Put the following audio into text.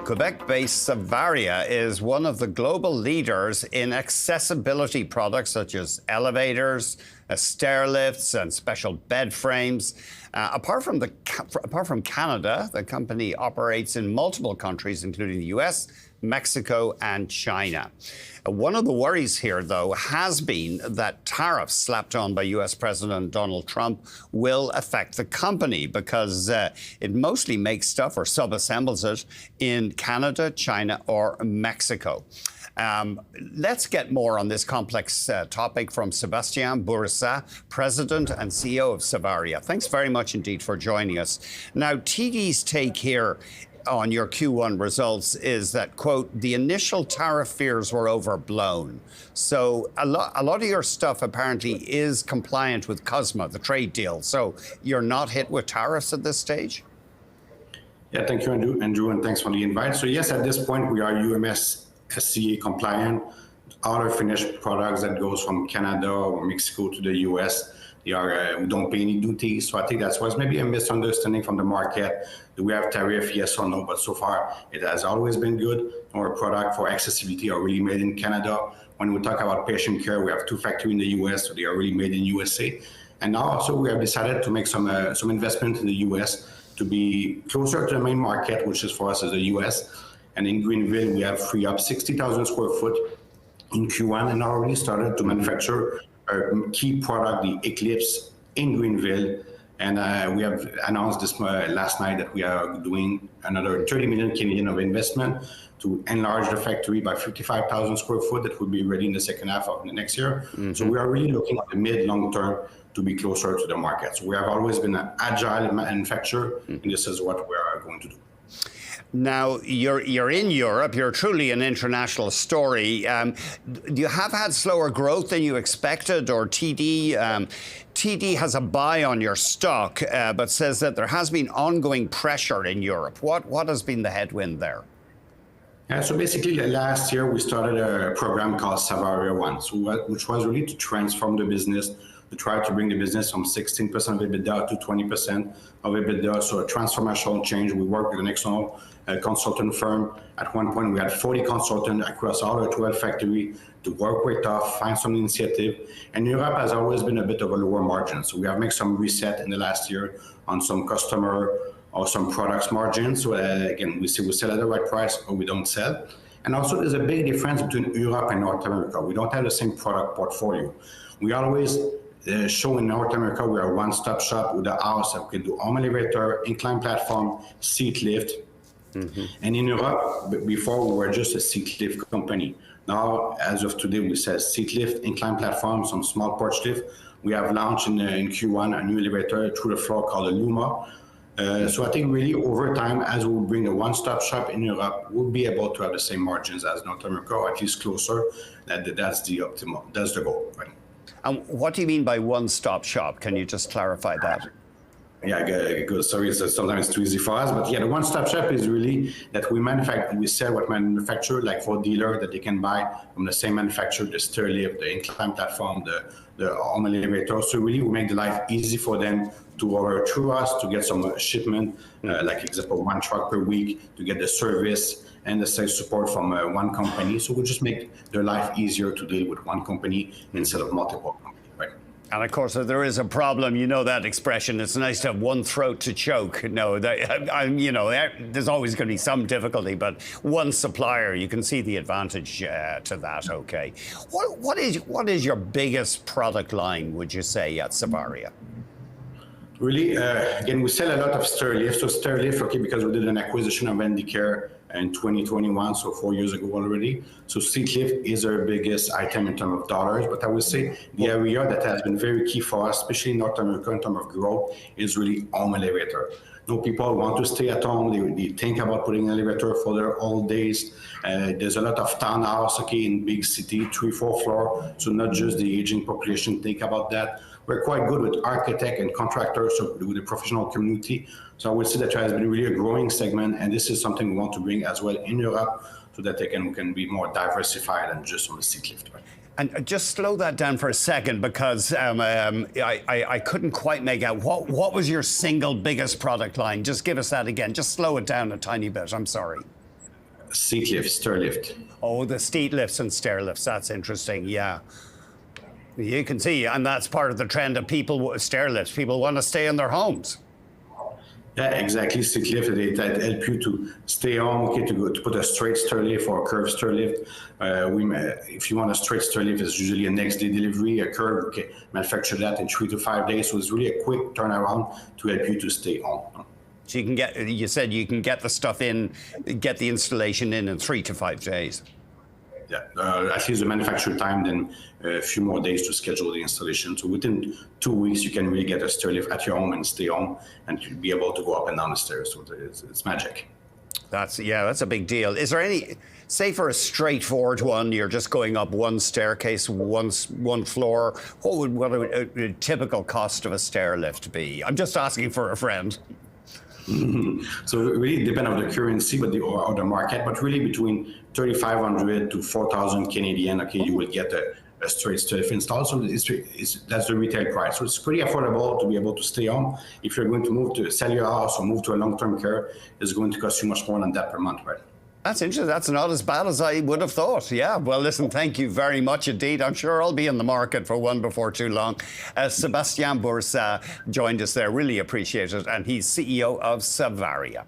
Quebec-based Savaria is one of the global leaders in accessibility products such as elevators, stair lifts, and special bed frames. Apart from Canada, the company operates in multiple countries, including the US, Mexico, and China. One of the worries here, though, has been that tariffs slapped on by US President Donald Trump will affect the company because it mostly makes stuff or sub-assembles it in Canada, China, or Mexico. Let's get more on this complex topic from Sebastien Bourassa, President and CEO of Savaria. Thanks very much indeed for joining us. Now, TD's take here on your Q1 results is that, quote, the initial tariff fears were overblown. So a lot of your stuff apparently is compliant with CUSMA, the trade deal. So you're not hit with tariffs at this stage? Yeah, thank you, Andrew, and thanks for the invite. So yes, at this point, we are USMCA compliant. All our finished products that goes from Canada or Mexico to the US, we don't pay any duties. So I think that was maybe a misunderstanding from the market. Do we have tariff, yes or no? But so far, it has always been good. Our product for accessibility are really made in Canada. When we talk about patient care, we have 2 factories in the US, so they are really made in USA. And now also we have decided to make some investment in the US to be closer to the main market, which is for us is the US. And in Greenville, we have freed up 60,000 square foot in Q1 and already started to manufacture our key product, the Eclipse, in Greenville. And we have announced this last night that we are doing another 30 million Canadian of investment to enlarge the factory by 55,000 square foot that will be ready in the second half of the next year. Mm-hmm. So we are really looking at the mid-long term to be closer to the market. So we have always been an agile manufacturer, and this is what we are going to do. Now, you're in Europe. You're truly an international story. You have had slower growth than you expected, or TD has a buy on your stock, but says that there has been ongoing pressure in Europe. What has been the headwind there? So basically, last year we started a program called Savaria One, which was really to transform the business, to try to bring the business from 16% of EBITDA to 20% of EBITDA. So a transformational change. We worked with an external consultant firm. At one point, we had 40 consultants across all our 12 factories to work with us, find some initiative. And Europe has always been a bit of a lower margin. So we have made some reset in the last year on some customer or some products margins. So again, we sell at the right price or we don't sell. And also there's a big difference between Europe and North America. We don't have the same product portfolio. We always show in North America we are a one-stop shop with a house that we can do home elevator, incline platform, seat lift. Mm-hmm. And in Europe, before we were just a seat lift company. Now, as of today, we sell seat lift, incline platform, some small porch lift. We have launched in Q1 a new elevator through the floor called the Luma. So I think really over time, as we bring a one-stop shop in Europe, we'll be able to have the same margins as North America, or at least closer. That's the optimal. That's the goal, right? And what do you mean by one-stop shop? Can you just clarify that? Yeah, good. Sorry, sometimes it's too easy for us, but yeah, the one-stop shop is really that we sell what manufacturer, like for dealer, that they can buy from the same manufacturer, the stair lift, the incline platform, the home elevator. So really, we make the life easy for them to order through us to get some shipment, like example, 1 truck per week, to get the service and the sales support from one company. So we just make their life easier to deal with one company instead of multiple companies. And of course, if there is a problem, you know that expression, it's nice to have one throat to choke. No, there's always going to be some difficulty, but one supplier, you can see the advantage to that, okay. What is your biggest product line, would you say, at Savaria? Really, again, we sell a lot of stair lift. So stair lift, okay, because we did an acquisition of Handicare in 2021, so 4 years ago already. So seat lift is our biggest item in terms of dollars. But I would say the area that has been very key for us, especially in North America in terms of growth, is really home elevator. People want to stay at home. They think about putting an elevator for their old days. There's a lot of townhouse, okay, in big city, 3-4 floor. So not just the aging population think about that. We're quite good with architect and contractors, so with the professional community. So I would say that has been really a growing segment, and this is something we want to bring as well in Europe, so that we can be more diversified than just on the seat lift. Right? And just slow that down for a second, because I couldn't quite make out what was your single biggest product line. Just give us that again. Just slow it down a tiny bit. I'm sorry. seat lift, stair lift. Oh, the seat lifts and stair lifts. That's interesting. Yeah. You can see, and that's part of the trend of people, stair lifts. People want to stay in their homes. Yeah, exactly. Seat lift, that help you to stay home, okay, to put a straight stair lift or a curved stair lift. If you want a straight stair lift, it's usually a next day delivery. A curve, okay, manufacture that in 3 to 5 days. So it's really a quick turnaround to help you to stay home. So you can get, you said you can get the stuff in, get the installation in 3 to 5 days. Yeah, at least the manufacture time, then a few more days to schedule the installation. So within 2 weeks, you can really get a stair lift at your home and stay home, and you'll be able to go up and down the stairs. So it's magic. That's a big deal. Is there any, say for a straightforward one, you're just going up one staircase, one floor, what would a typical cost of a stair lift be? I'm just asking for a friend. So it really depends on the currency or the market, but really between 3,500 to 4,000 Canadian, okay, you will get a straight stair lift installed. So that's the retail price. So it's pretty affordable to be able to stay home. If you're going to sell your house or move to a long-term care, it's going to cost you much more than that per month, right? That's interesting. That's not as bad as I would have thought. Yeah. Well, listen, thank you very much indeed. I'm sure I'll be in the market for one before too long. Sebastien Bourassa joined us there. Really appreciate it. And he's CEO of Savaria.